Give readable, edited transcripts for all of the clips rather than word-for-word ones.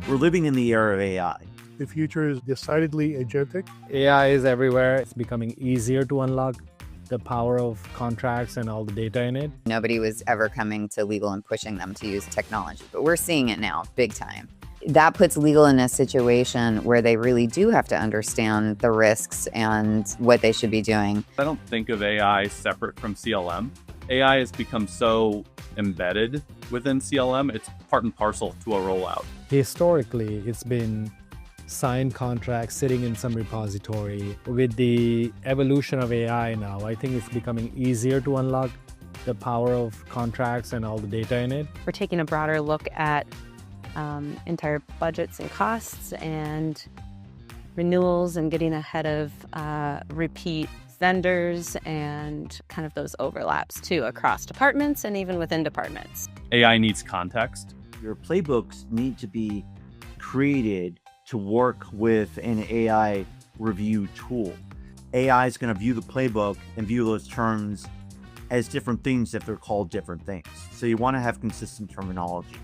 We're living in the era of AI. The future is decidedly agentic. AI is everywhere. It's becoming easier to unlock the power of contracts and all the data in it. Nobody was ever coming to legal and pushing them to use technology, but we're seeing it now, big time. That puts legal in a situation where they really do have to understand the risks and what they should be doing. I don't think of AI separate from CLM. AI has become so embedded within CLM, it's part and parcel to a rollout. Historically, it's been signed contracts sitting in some repository. With the evolution of AI now, I think it's becoming easier to unlock the power of contracts and all the data in it. We're taking a broader look at entire budgets and costs and renewals and getting ahead of repeat vendors and kind of those overlaps too across departments and even within departments. AI needs context. Your playbooks need to be created to work with an AI review tool. AI is going to view the playbook and view those terms as different things if they're called different things. So you want to have consistent terminology.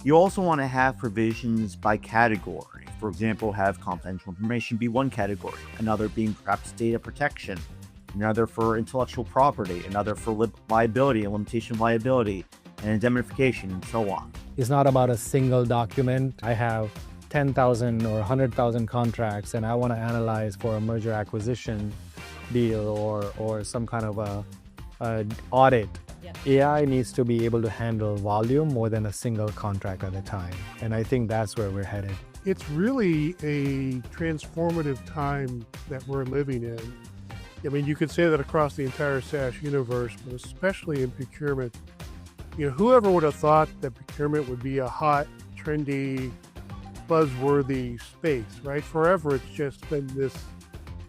You also want to have provisions by category. For example, have confidential information be one category, another being perhaps data protection, another for intellectual property, another for liability and limitation of liability, and indemnification, and so on. It's not about a single document. I have 10,000 or 100,000 contracts and I want to analyze for a merger acquisition deal or some kind of a audit. AI needs to be able to handle volume more than a single contract at a time. And I think that's where we're headed. It's really a transformative time that we're living in. I mean, you could say that across the entire SaaS universe, but especially in procurement. You know, whoever would have thought that procurement would be a hot, trendy, buzzworthy space, right? Forever, it's just been this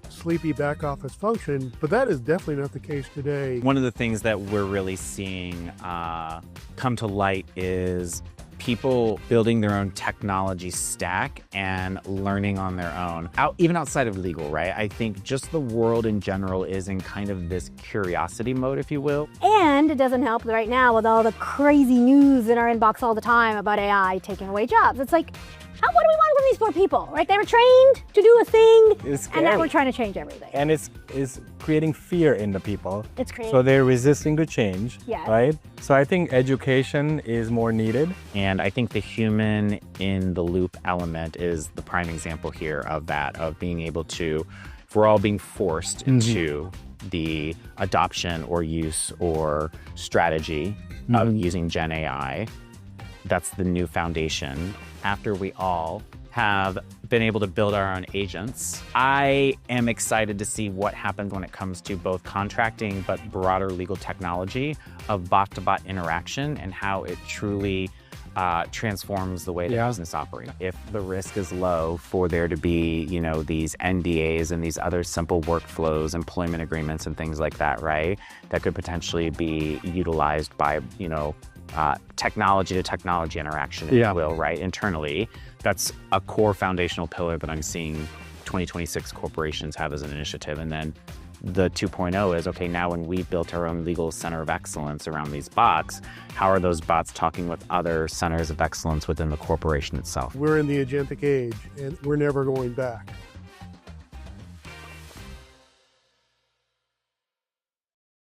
sleepy back office function, but that is definitely not the case today. One of the things that we're really seeing come to light is people building their own technology stack and learning on their own, even outside of legal, right? I think just the world in general is in kind of this curiosity mode, if you will. And it doesn't help right now with all the crazy news in our inbox all the time about AI taking away jobs. It's like, what do we want from these poor people, right? They were trained to do a thing, and now we're trying to change everything. And it's creating fear in the people. It's creating. So they're resisting to change, Yes. right? So I think education is more needed. And I think the human in the loop element is the prime example here of that, of being able to, if we're all being forced into the adoption or use or strategy of using Gen AI, that's the new foundation. After we all have been able to build our own agents, I am excited to see what happens when it comes to both contracting but broader legal technology of bot-to-bot interaction and how it truly transforms the way that business operates. If the risk is low for there to be, these NDAs and these other simple workflows, employment agreements and things like that, right? That could potentially be utilized by, technology to technology interaction, if you will, right? Internally, that's a core foundational pillar that I'm seeing 2026 corporations have as an initiative. And then the 2.0 is, okay, now when we built our own legal center of excellence around these bots, how are those bots talking with other centers of excellence within the corporation itself? We're in the agentic age, and we're never going back.